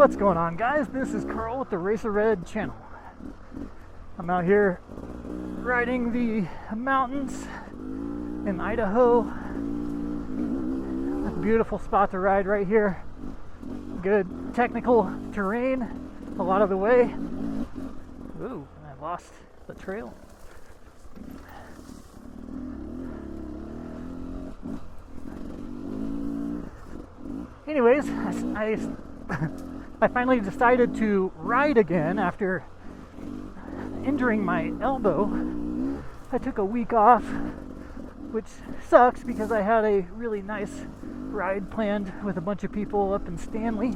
What's going on, guys? This is Carl with the Racerred channel. I'm out here riding the mountains in Idaho. A beautiful spot to ride right here. Good technical terrain a lot of the way. Ooh, I lost the trail. Anyways, I finally decided to ride again after injuring my elbow. I took a week off, which sucks because I had a really nice ride planned with a bunch of people up in Stanley,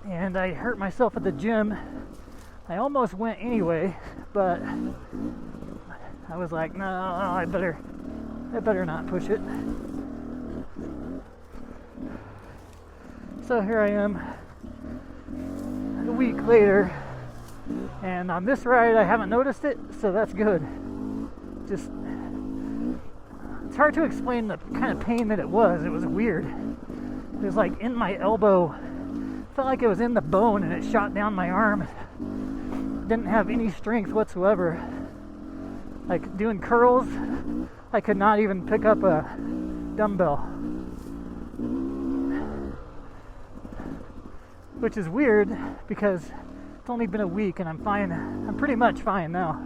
and I hurt myself at the gym. I almost went anyway, but I was like, no, I better not push it. So here I am a week later, and on this ride I haven't noticed it, so that's good. Just, it's hard to explain the kind of pain that it was. It was weird. It was like in my elbow. It felt like it was in the bone and it shot down my arm. Didn't have any strength whatsoever. Like doing curls, I could not even pick up a dumbbell. Which is weird because it's only been a week and I'm fine. I'm pretty much fine now.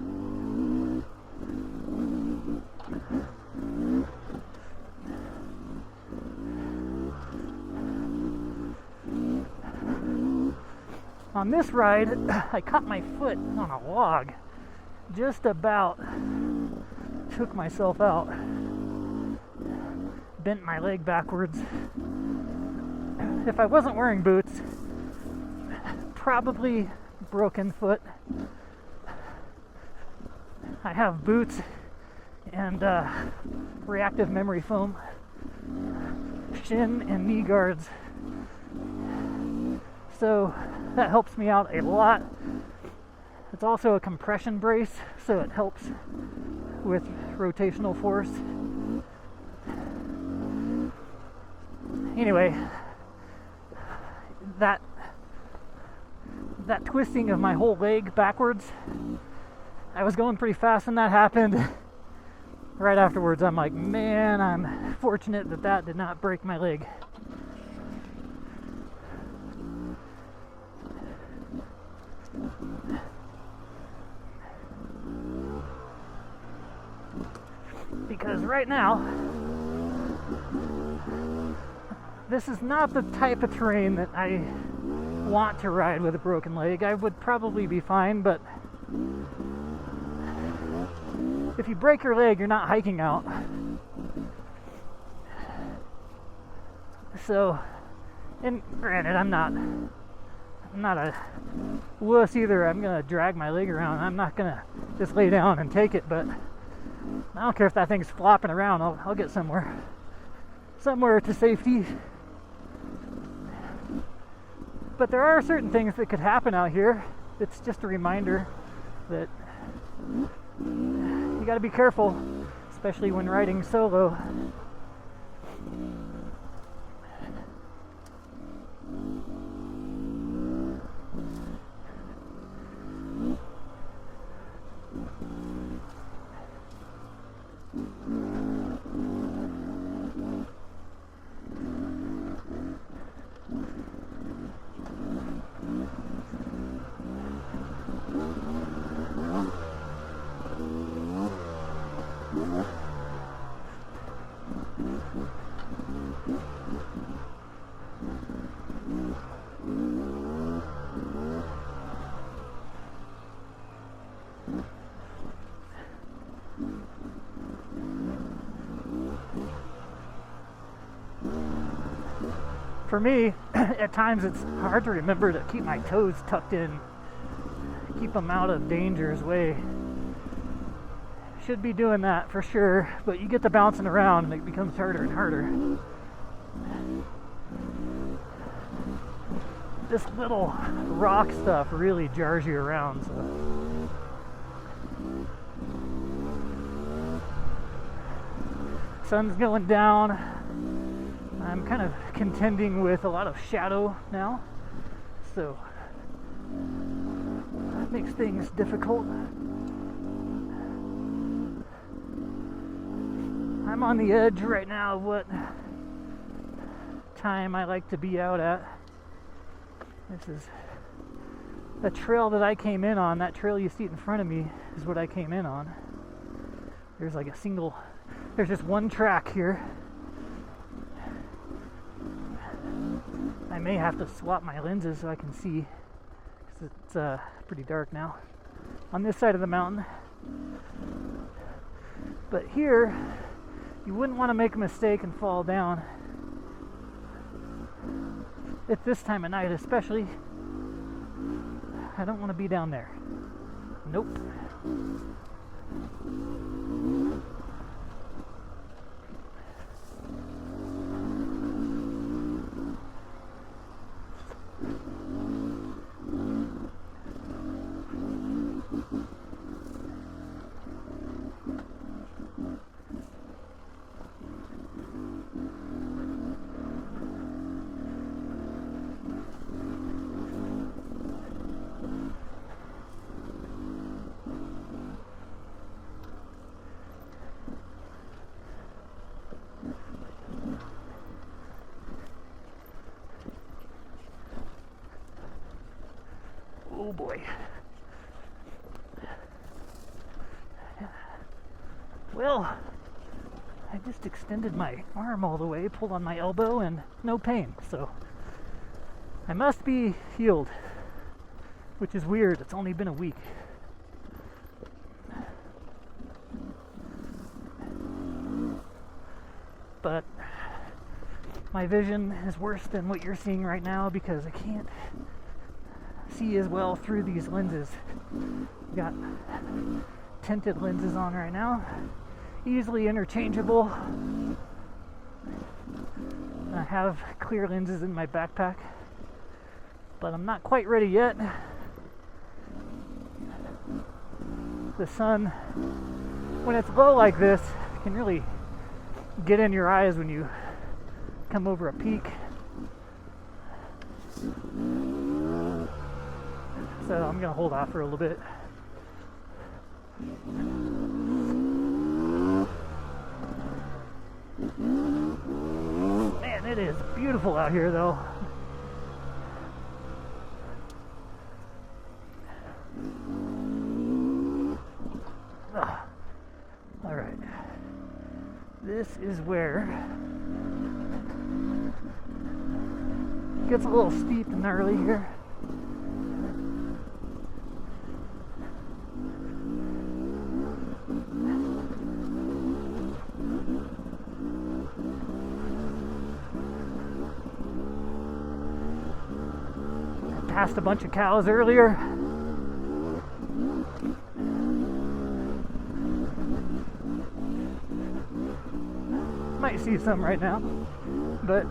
On this ride, I caught my foot on a log. Just about took myself out. Bent my leg backwards. If I wasn't wearing boots, probably broken foot. I have boots and reactive memory foam, shin and knee guards, so that helps me out a lot. It's also a compression brace, so it helps with rotational force. Anyway, that twisting of my whole leg backwards, I was going pretty fast when that happened. Right afterwards, I'm like, man, I'm fortunate that did not break my leg. Because right now, this is not the type of terrain that I want to ride with a broken leg. I would probably be fine, but if you break your leg, you're not hiking out. So, and granted, I'm not a wuss either. I'm gonna drag my leg around. I'm not gonna just lay down and take it, but I don't care if that thing's flopping around. I'll get somewhere to safety. But there are certain things that could happen out here. It's just a reminder that you got to be careful, especially when riding solo. For me, at times it's hard to remember to keep my toes tucked in, keep them out of danger's way. Should be doing that for sure, but you get to bouncing around and it becomes harder and harder. This little rock stuff really jars you around, so. Sun's going down. I'm kind of contending with a lot of shadow now. so that makes things difficult. I'm on the edge right now of what time I like to be out at. This is a trail that I came in on. That trail you see in front of me is what I came in on. There's like there's just one track here. I may have to swap my lenses so I can see, because it's pretty dark now on this side of the mountain. But here, you wouldn't want to make a mistake and fall down at this time of night, especially. I don't want to be down there. Nope. Oh boy. Well, I just extended my arm all the way, pulled on my elbow, and no pain. So I must be healed, which is weird. It's only been a week. But my vision is worse than what you're seeing right now because I can't see as well through these lenses. Got tinted lenses on right now, easily interchangeable. I have clear lenses in my backpack, but I'm not quite ready yet. The sun, when it's low like this, can really get in your eyes when you come over a peak. So I'm gonna hold off for a little bit. Man, it is beautiful out here though. All right. This is where it gets a little steep and gnarly here. Passed a bunch of cows earlier. Might see some right now, but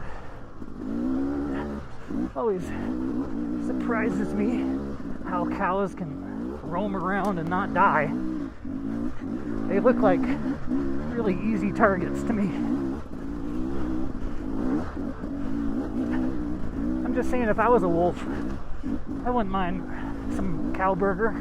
always surprises me how cows can roam around and not die. They look like really easy targets to me. I'm just saying, if I was a wolf, I wouldn't mind some cow burger.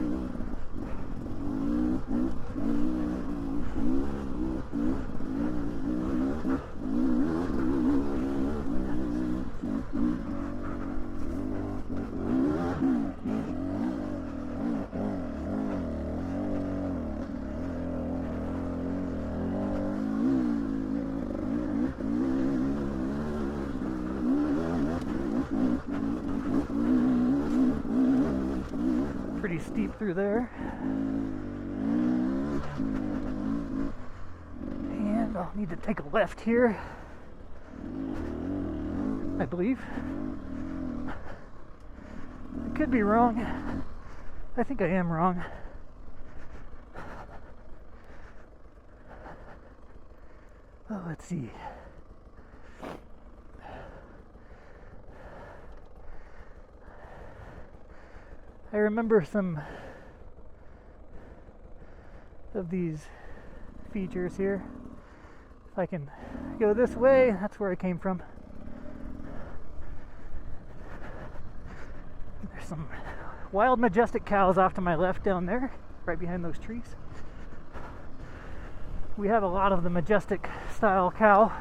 Pretty steep through there. And I'll need to take a left here, I believe. I could be wrong. I think I am wrong. Oh, let's see. I remember some of these features here. If I can go this way, that's where I came from. There's some wild majestic cows off to my left down there, right behind those trees. We have a lot of the majestic style cow.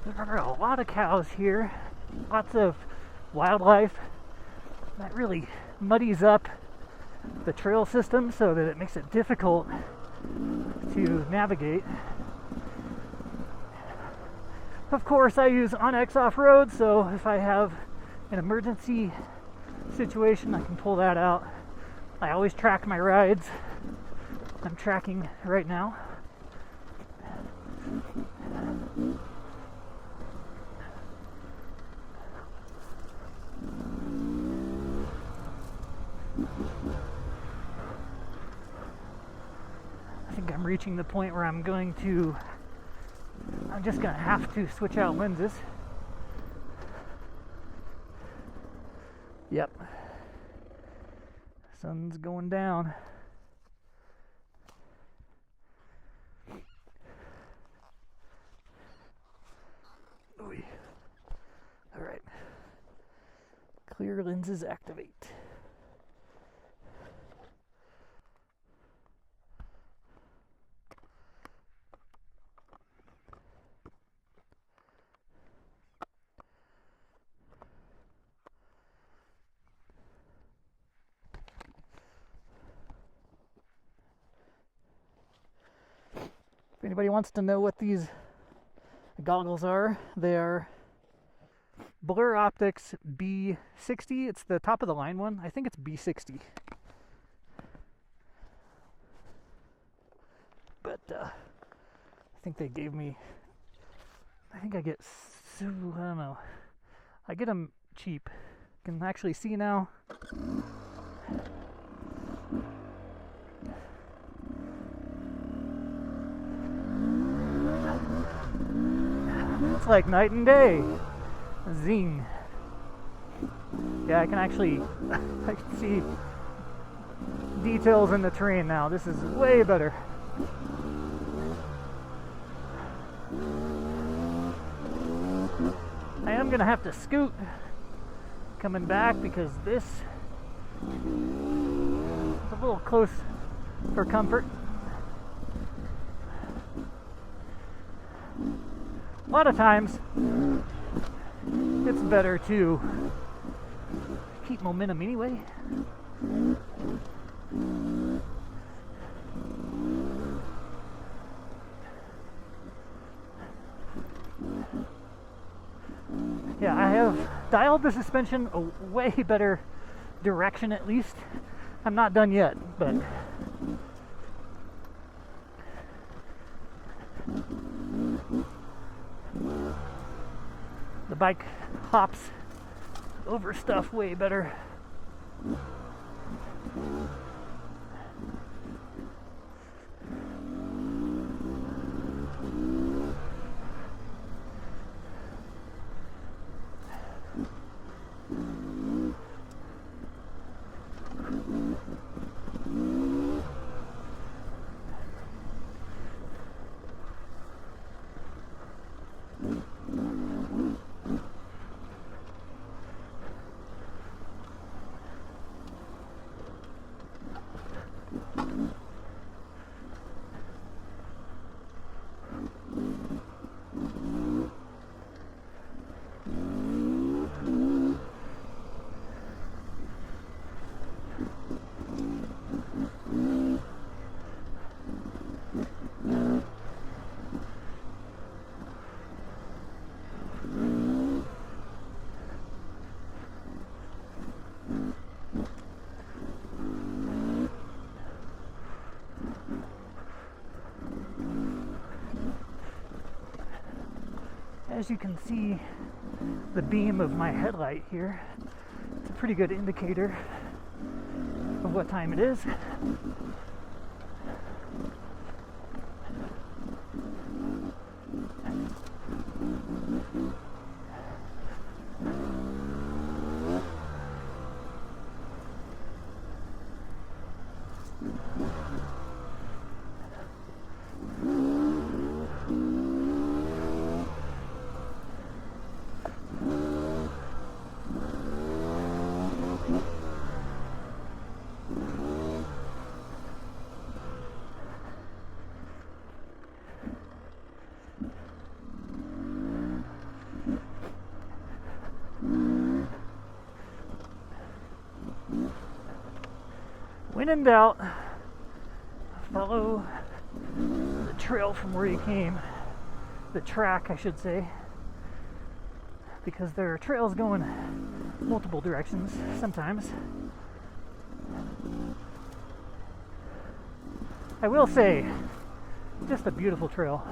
There are a lot of cows here, lots of wildlife. That really muddies up the trail system so that it makes it difficult to navigate. Of course, I use OnX off-road, so if I have an emergency situation, I can pull that out. I always track my rides. I'm tracking right now. I think I'm reaching the point where I'm just going to have to switch out lenses. Yep. Sun's going down. Oy. All right. Clear lenses activate. If anybody wants to know what these goggles are, they are Blur Optics B60. It's the top of the line one. I think it's B60. But I think they gave me, I think I get, I don't know. I get them cheap. Can actually see now. It's like night and day. Zing. Yeah, I can actually I can see details in the terrain now. This is way better. I am gonna have to scoot coming back because this is a little close for comfort. A lot of times, it's better to keep momentum anyway. Yeah, I have dialed the suspension a way better direction at least. I'm not done yet, but the bike hops over stuff way better. As you can see, the beam of my headlight here, it's a pretty good indicator of what time it is. when in doubt, follow the trail from where you came. The track, I should say. Because there are trails going multiple directions sometimes. I will say, just a beautiful trail.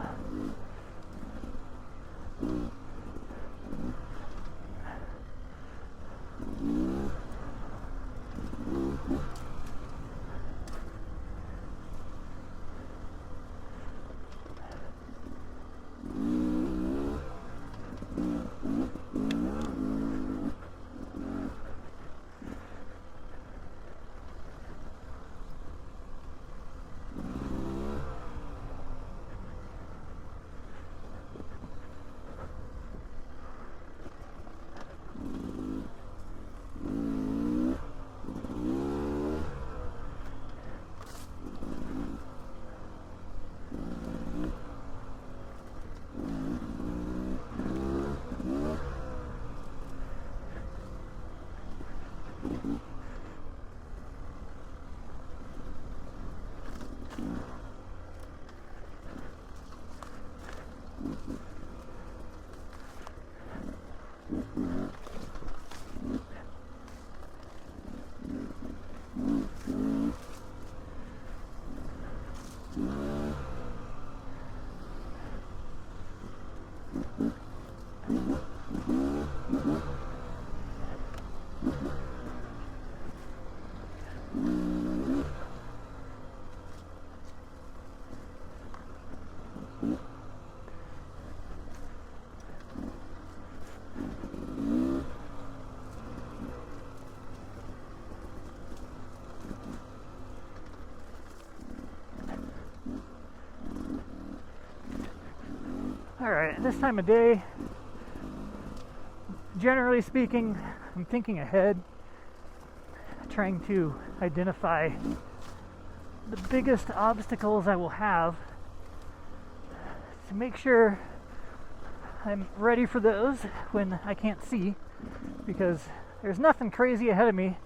Alright, this time of day, generally speaking, I'm thinking ahead, trying to identify the biggest obstacles I will have to make sure I'm ready for those when I can't see, because there's nothing crazy ahead of me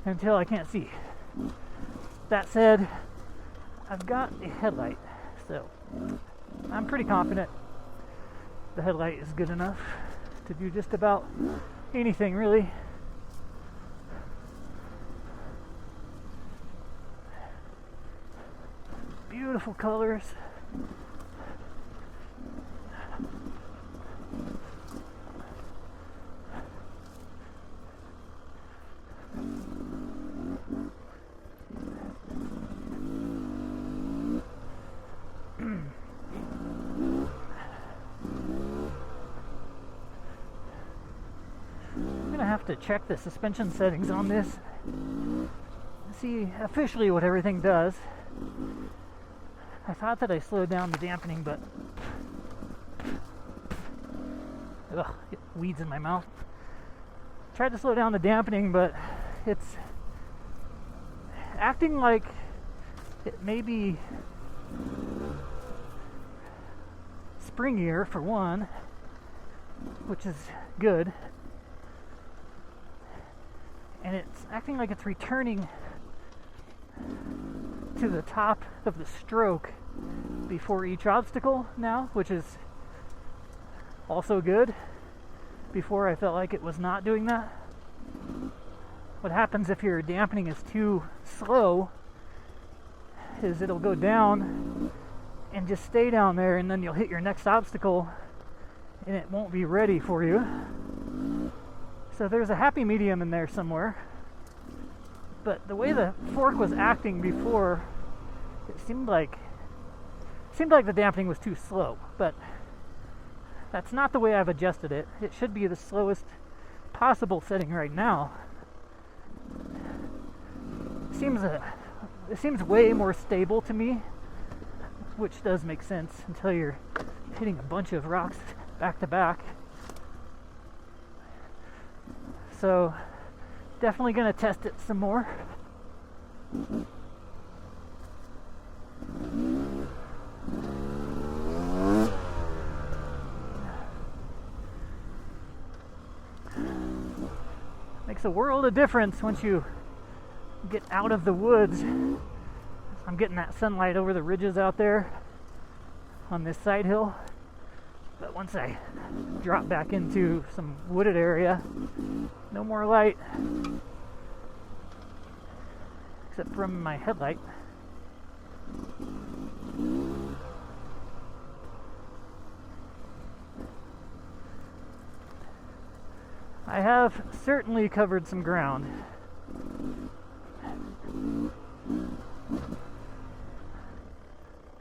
until I can't see. That said, I've got a headlight, so I'm pretty confident the headlight is good enough to do just about anything, really. Beautiful colors. To check the suspension settings on this, see officially what everything does. I thought that I slowed down the dampening, but get weeds in my mouth. Tried to slow down the dampening, but it's acting like it may be springier for one, which is good. And it's acting like it's returning to the top of the stroke before each obstacle now, which is also good. Before I felt like it was not doing that. What happens if your dampening is too slow is it'll go down and just stay down there, and then you'll hit your next obstacle and it won't be ready for you. So there's a happy medium in there somewhere. But the way the fork was acting before, it seemed like the dampening was too slow. But that's not the way I've adjusted it. It should be the slowest possible setting right now. It seems way more stable to me, which does make sense until you're hitting a bunch of rocks back to back. So, definitely going to test it some more. Makes a world of difference once you get out of the woods. I'm getting that sunlight over the ridges out there on this side hill. But once I drop back into some wooded area, no more light except from my headlight. I have certainly covered some ground.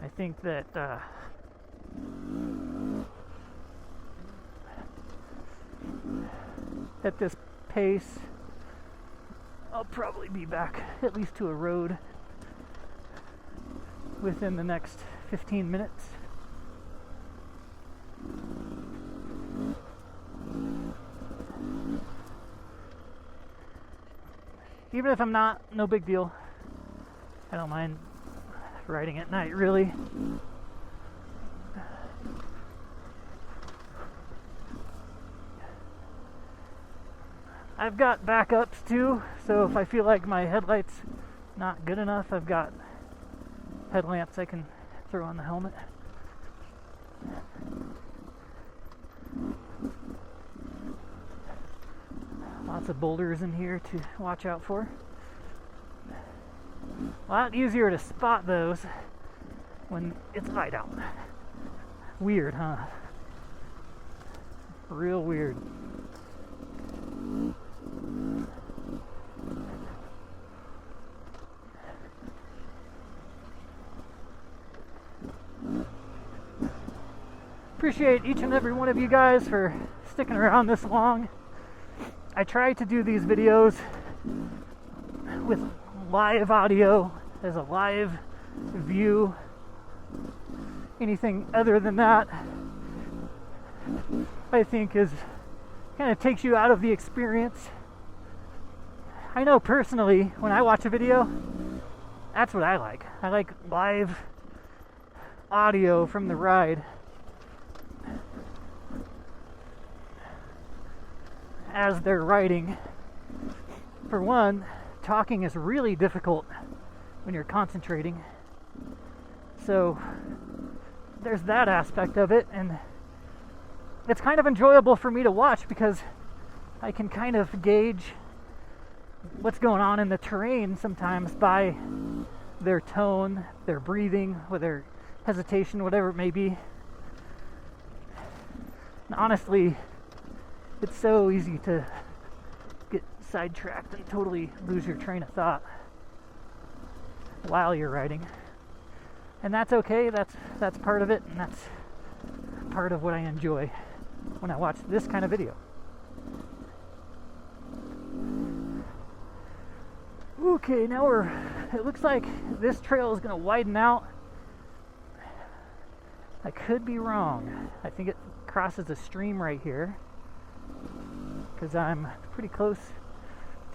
I think that at this pace, I'll probably be back at least to a road within the next 15 minutes. Even if I'm not, no big deal. I don't mind riding at night, really. I've got backups too, so if I feel like my headlight's not good enough, I've got headlamps I can throw on the helmet. Lots of boulders in here to watch out for. A lot easier to spot those when it's light out. Weird, huh? Real weird. Appreciate each and every one of you guys for sticking around this long. I try to do these videos with live audio as a live view. Anything other than that, I think, is kind of takes you out of the experience. I know personally, when I watch a video, that's what I like. I like live audio from the ride. As they're riding. For one, talking is really difficult when you're concentrating. So there's that aspect of it, and it's kind of enjoyable for me to watch because I can kind of gauge what's going on in the terrain sometimes by their tone, their breathing, or their hesitation, whatever it may be. And honestly, it's so easy to get sidetracked and totally lose your train of thought while you're riding. And that's okay, that's part of it, and that's part of what I enjoy when I watch this kind of video. Okay, now it looks like this trail is going to widen out. I could be wrong. I think it crosses a stream right here, because I'm pretty close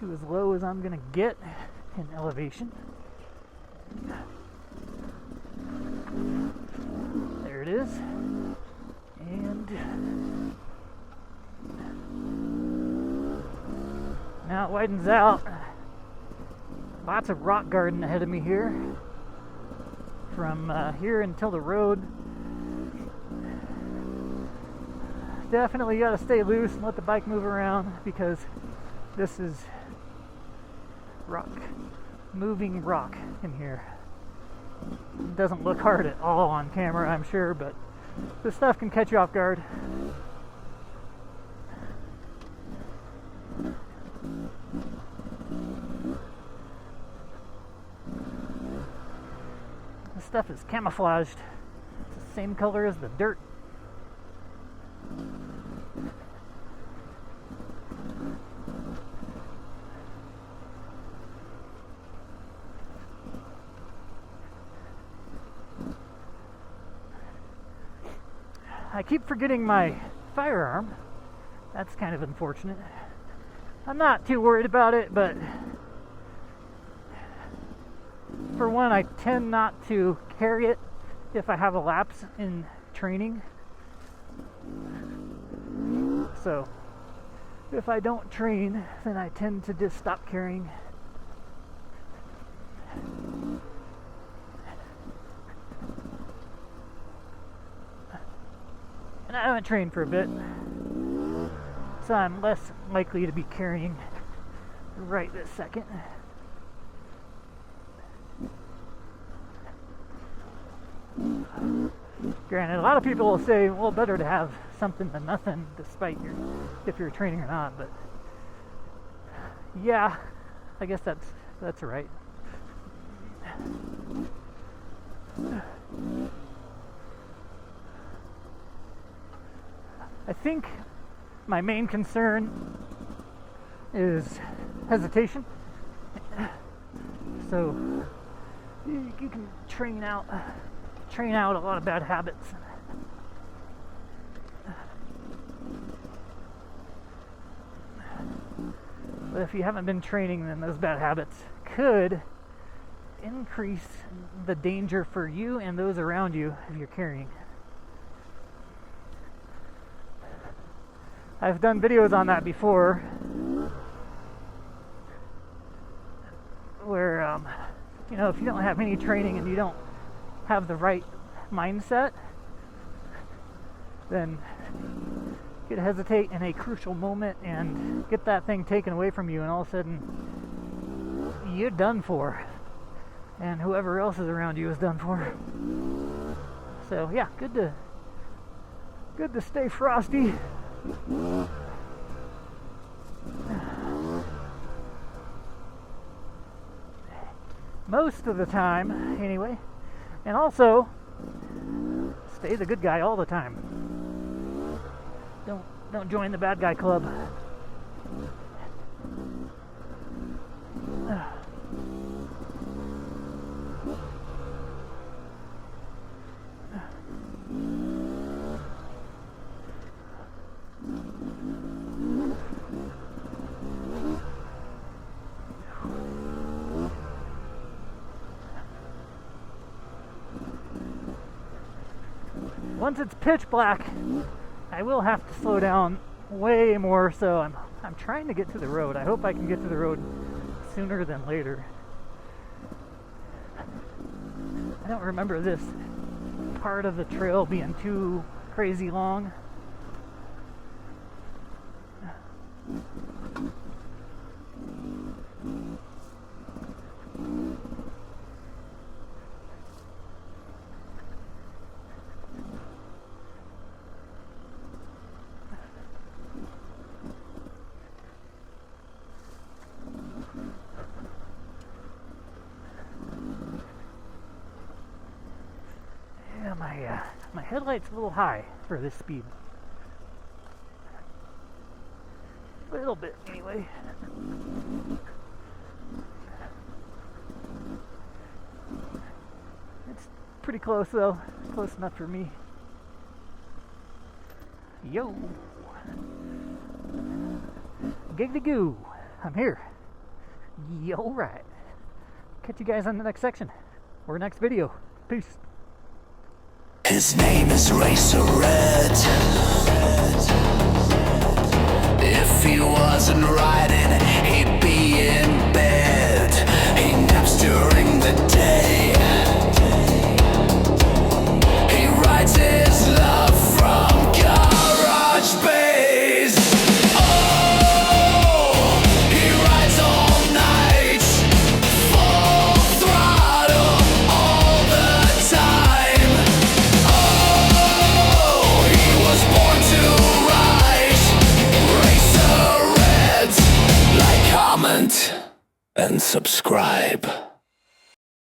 to as low as I'm going to get in elevation. There it is. And now it widens out. Lots of rock garden ahead of me here. From here until the road. Definitely got to stay loose and let the bike move around, because this is rock, moving rock in here. It doesn't look hard at all on camera, I'm sure, but this stuff can catch you off guard. This stuff is camouflaged. It's the same color as the dirt. I keep forgetting my firearm. That's kind of unfortunate. I'm not too worried about it, but for one, I tend not to carry it if I have a lapse in training. So if I don't train, then I tend to just stop carrying And I haven't trained for a bit, so I'm less likely to be carrying right this second. Granted, a lot of people will say, well, better to have something than nothing, despite if you're training or not, but yeah, I guess that's right. I think my main concern is hesitation. So you can train out a lot of bad habits. But if you haven't been training, then those bad habits could increase the danger for you and those around you if you're carrying. I've done videos on that before where, if you don't have any training and you don't have the right mindset, then you could hesitate in a crucial moment and get that thing taken away from you, and all of a sudden you're done for, and whoever else is around you is done for. So yeah, good to stay frosty. Most of the time, anyway. And also, stay the good guy all the time. Don't join the bad guy club. Once it's pitch black, I will have to slow down way more, so I'm trying to get to the road. I hope I can get to the road sooner than later. I don't remember this part of the trail being too crazy long. My headlight's a little high for this speed. A little bit, anyway. It's pretty close, though. Close enough for me. Yo! Giggity goo! I'm here. Yo, right. Catch you guys on the next section or next video. Peace. His name is Racerred. If he wasn't riding, he'd be in bed. He naps during the day. He rides his love from garage bays. Oh, he rides all night, full throttle all the time. And subscribe.